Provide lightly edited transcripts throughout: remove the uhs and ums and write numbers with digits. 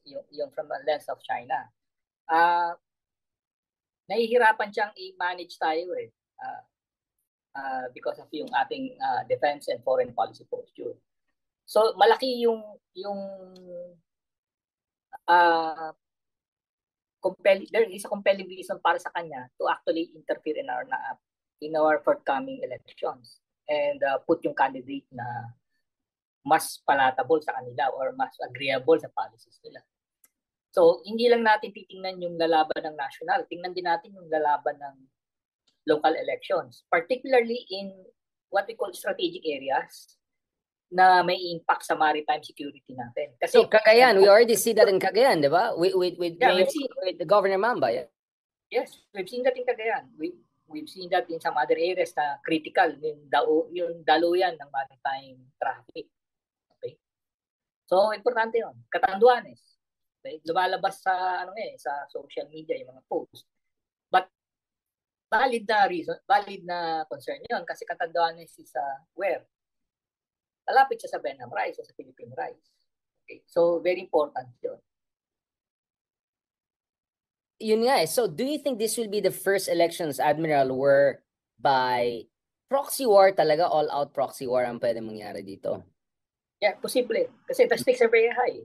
yung from the lens of China. Nahihirapan siyang i-manage tayo because of yung ating defense and foreign policy posture. So malaki yung there is a compelling reason para sa kanya to actually interfere in our forthcoming elections and put yung candidate na mas palatable sa kanila or mas agreeable sa policies nila. So, hindi lang natin titingnan yung lalaban ng national, tingnan din natin yung lalaban ng local elections, particularly in what we call strategic areas na may impact sa maritime security natin. Kasi Cagayan, we already see that in Cagayan, di ba? With Governor Mamba. Yeah. Yes, we've seen that in Cagayan. We've seen that in some other areas na critical, yung daluyan ng maritime traffic. Okay? So, importante yun. Catanduanes. Okay? Lumalabas sa sa social media yung mga posts. But valid na concern yun kasi Catanduanes is where? Malapit siya sa Benham Rice o sa Philippine Rice. Okay? So, very important yun. Yun nga eh. So, do you think this will be the first elections, Admiral, where by proxy war talaga, all-out proxy war ang pwede mangyari dito? Yeah, posible. Kasi the stakes are very high.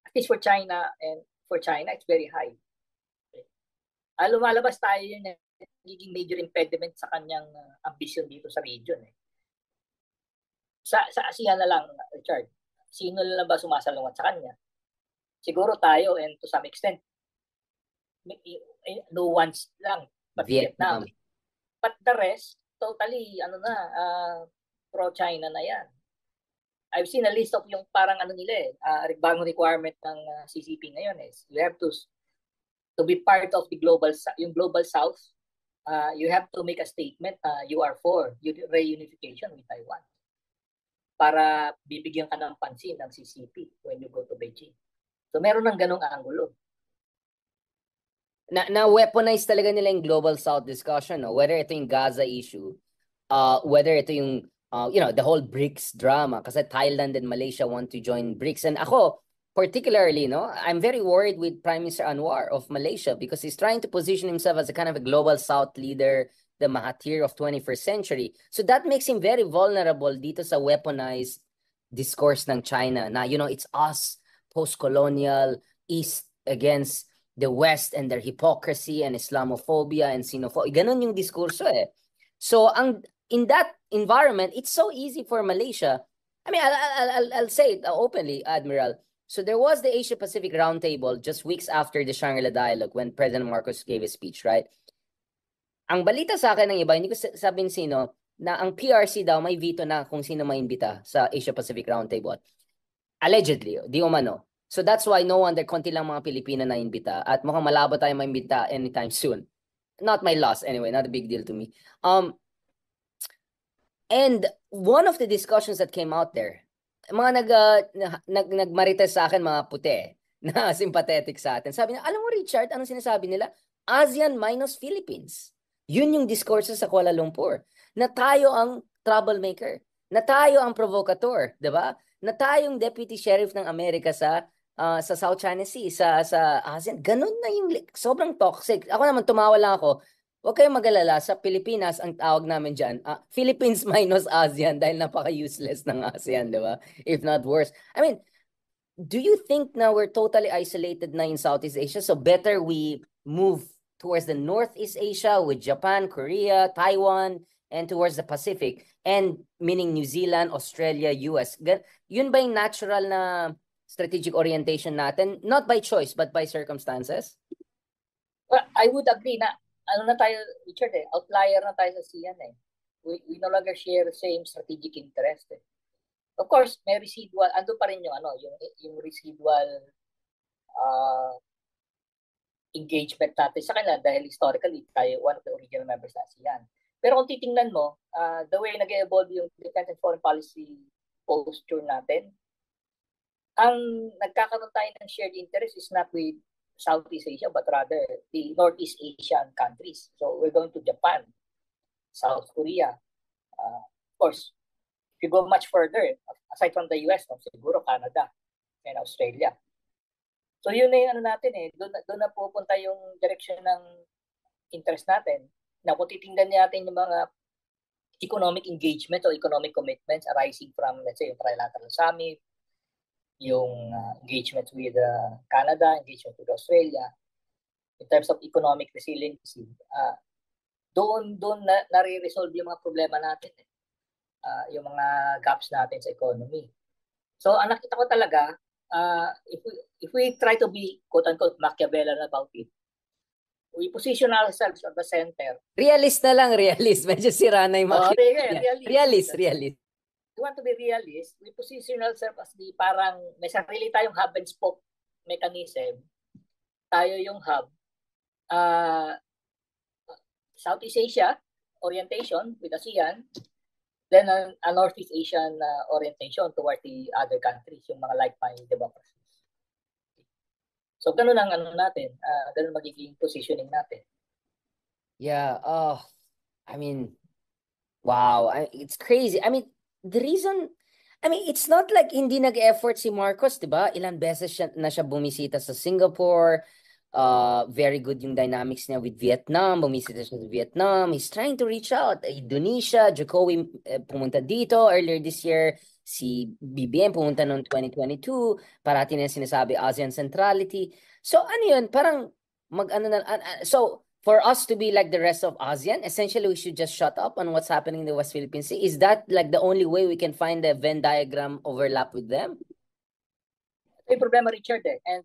At least for China, and for China, it's very high. Okay. Lumalabas tayo yun na nagiging major impediment sa kanyang ambition dito sa region. Sa ASEAN na lang, Richard, sino na ba sumasalungat sa kanya? Siguro tayo, and to some extent, no one's lang, but Vietnam. But the rest, totally, pro-China na yan. I've seen a list of yung parang bagong requirement ng CCP ngayon is you have to be part of the global South. You have to make a statement you are for reunification with Taiwan para bibigyan ka ng pansin ng CCP when you go to Beijing. So meron ng ganong angulo. Na-weaponize talaga nila yung Global South discussion, no? Whether ito yung Gaza issue, whether ito yung the whole BRICS drama, kasi Thailand and Malaysia want to join BRICS. And ako, particularly, I'm very worried with Prime Minister Anwar of Malaysia because he's trying to position himself as a kind of a Global South leader, the Mahathir of 21st century. So that makes him very vulnerable dito sa weaponized discourse ng China na, it's us, post-colonial, East against the West and their hypocrisy and Islamophobia and xenophobia. Ganun yung diskurso eh. So, in that environment, it's so easy for Malaysia. I mean, I'll say it openly, Admiral. So there was the Asia-Pacific Roundtable just weeks after the Shangri-La Dialogue when President Marcos gave his speech, right? Ang balita sa akin ng iba, hindi ko sabihin sino, na ang PRC daw may veto na kung sino maimbita sa Asia-Pacific Roundtable. Allegedly, di umano. So that's why no wonder konti lang mga Pilipino na imbita at mukhang malabo tayo maimbita anytime soon. Not my loss anyway, not a big deal to me. And one of the discussions that came out there, mga nagmarites sa akin mga puti na sympathetic sa atin. Sabi niya, alam mo Richard, anong sinasabi nila? ASEAN minus Philippines. Yun yung discourse sa Kuala Lumpur. Na tayo ang troublemaker. Na tayo ang provocateur, 'di ba? Na tayong deputy sheriff ng Amerika sa South China Sea, sa ASEAN. Ganun na yung sobrang toxic. Ako naman tumawa lang ako. Huwag kayong mag-alala, sa Pilipinas ang tawag namin dyan, Philippines minus ASEAN dahil napaka-useless ng ASEAN, 'di ba? If not worse. I mean, do you think now we're totally isolated na in Southeast Asia? So better we move towards the Northeast Asia with Japan, Korea, Taiwan, and towards the Pacific, and meaning New Zealand, Australia, US. Yun ba yung natural na strategic orientation natin? Not by choice, but by circumstances? Well, I would agree na, Richard, outlier na tayo sa ASEAN eh. We no longer share the same strategic interest eh. Of course, may residual, ando pa rin yung residual engagement natin sa kanila dahil historically tayo one of the original members ng ASEAN. Pero kung titingnan mo, the way nag-evolve yung defense and foreign policy posture natin, ang nagkakaroon tayo ng shared interest is not with Southeast Asia but rather the Northeast Asian countries. So we're going to Japan, South Korea, of course, if you go much further, aside from the US, siguro Canada and Australia. So yun na yung ano natin doon na pupunta yung direction ng interest natin. Na kung titingnan natin yung mga economic engagement o economic commitments arising from, let's say, yung trilateral summit, yung engagement with Canada, engagement with Australia, in terms of economic resiliency, doon nare-resolve yung mga problema natin, yung mga gaps natin sa economy. So, ang nakita ko talaga, if we try to be quote-unquote Machiavellian about it, we position ourselves at the center. Realist na lang, realist. Medyo sira na yung realist. We want to be realist. We position ourselves as the parang may sarili tayong hub and spoke mechanism. Tayo yung hub. Southeast Asia orientation with ASEAN, then a Northeast Asian orientation toward the other countries, yung mga like-minded democracies. So, ganun ang ano natin, ganun magiging positioning natin. Yeah, I mean, wow, it's crazy. I mean, the reason, I mean, it's not like hindi nag-effort si Marcos, diba? Ilan beses na siya bumisita sa Singapore. Very good yung dynamics niya with Vietnam. Bumisita siya sa Vietnam. He's trying to reach out. Indonesia, Jokowi pumunta dito earlier this year. Si BBM pumunta noong 2022. Parati na sinasabi ASEAN centrality. So ano yun? Parang so for us to be like the rest of ASEAN, essentially we should just shut up on what's happening in the West Philippine Sea. Is that like the only way we can find the Venn diagram overlap with them? May problema, Richard, and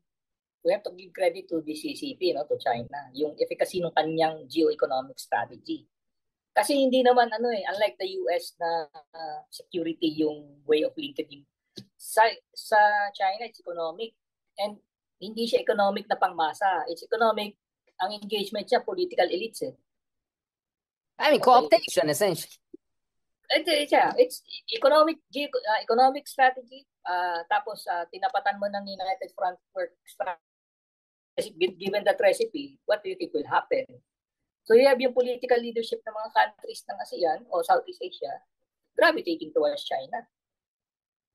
we have to give credit to the CCP, to China, yung efficacy ng kanyang geo-economic strategy. Kasi hindi naman unlike the US na security yung way of linking. Sa China, it's economic, and hindi siya economic na pangmasa. It's economic, ang engagement siya political elites. I mean, co-optation essentially. It's economic strategy. Tapos tinapatan mo ng United Front Work strategy. Given that recipe, what do you think will happen? So you have yung political leadership ng mga countries ng ASEAN o Southeast Asia gravitating towards China.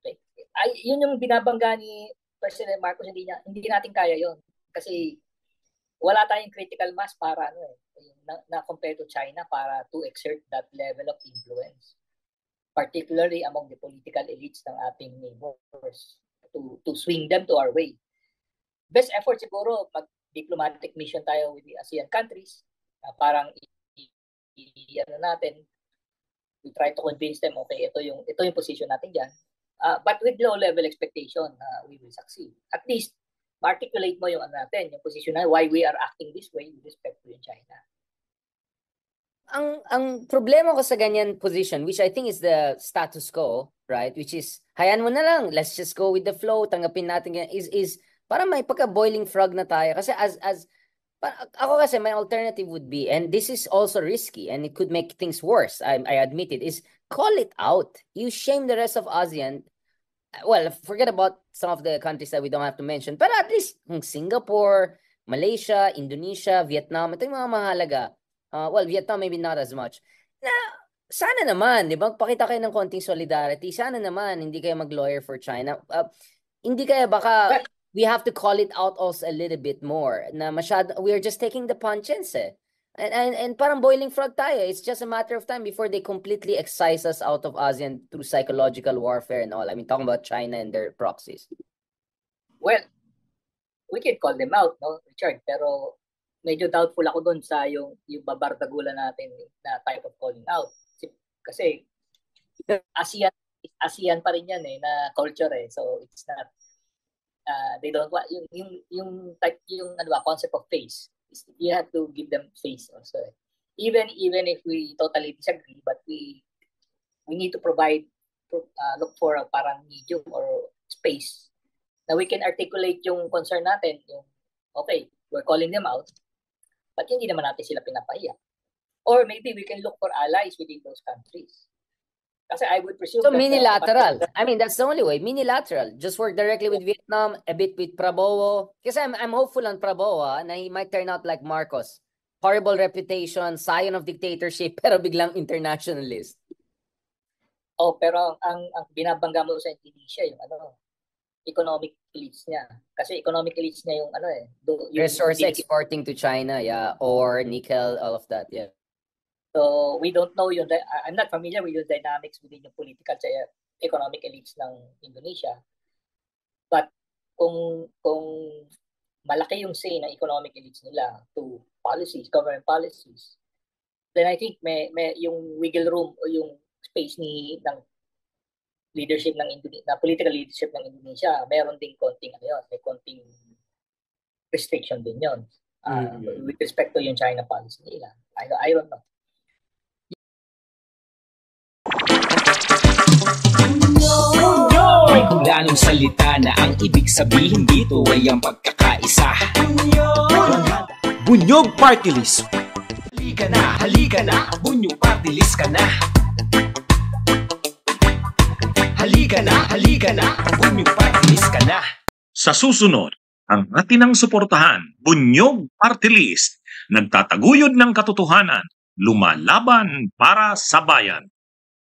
Okay. Yun yung binabangga ni President Marcos, hindi natin kaya yon kasi wala tayong critical mass para na compare to China para to exert that level of influence, particularly among the political elites ng ating neighbors, to swing them to our way. Best effort siguro pag diplomatic mission tayo with the ASEAN countries, parang natin, we try to convince them, okay, ito yung position natin diyan. But with low level expectation, we will succeed. At least articulate mo yung natin, yung position na why we are acting this way with respect to China. Ang problema ko sa ganyan position, which I think is the status quo, right? Which is hayaan mo na lang, let's just go with the flow, tanggapin natin is para may pagka-boiling frog na tayo. Kasi ako kasi my alternative would be, and this is also risky and it could make things worse, I admit it, is call it out. You shame the rest of ASEAN. Well, forget about some of the countries that we don't have to mention, but at least Singapore, Malaysia, Indonesia, Vietnam, ito yung mga mahalaga. Well, Vietnam maybe not as much. Na sana naman, di ba? Pakita kayo ng konting solidarity. Sana naman, hindi kayo mag-lawyer for China. Hindi kaya baka we have to call it out also a little bit more. Na we are just taking the punches And parang boiling frog tayo. It's just a matter of time before they completely excise us out of ASEAN through psychological warfare and all. I mean, talking about China and their proxies. Well, we can call them out, Richard? Pero medyo doubtful ako dun sa yung babardagulan natin na type of calling out. Kasi ASEAN pa rin yan na culture So it's not, they don't want, yung type, yung concept of face. You have to give them face also. Even if we totally disagree, but we need to provide, look for a parang medium or space na we can articulate yung concern natin. Okay, we're calling them out, but hindi naman natin sila pinapahiya. Or maybe we can look for allies within those countries. Kasi I would presume so minilateral. I mean, that's the only way. Minilateral. Just work directly with Vietnam, a bit with Prabowo. Kasi I'm hopeful on Prabowo na he might turn out like Marcos. Horrible reputation, scion of dictatorship, pero biglang internationalist. Pero ang binabangga mo sa Indonesia, economic elites niya. Kasi economic elites niya yung yung resource exporting to China, or nickel, all of that, So we don't know yun. I'm not familiar with the dynamics within yung political at economic elites ng Indonesia. But kung malaki yung say ng economic elites nila to policies, government policies, then I think may yung wiggle room o yung space ng leadership ng Indonesia, political leadership ng Indonesia, meron ding konting may konting restriction din yon with respect to yung China policy nila. I don't know. May kulanong salita na ang ibig sabihin dito ay ang pagkakaisa. Bunyog Party List. Halika na, Bunyog Party List ka na. Halika na, Bunyog Party List ka na. Sa susunod, ang atinang suportahan, Bunyog Party List, nagtataguyod ng katotohanan, lumalaban para sa bayan.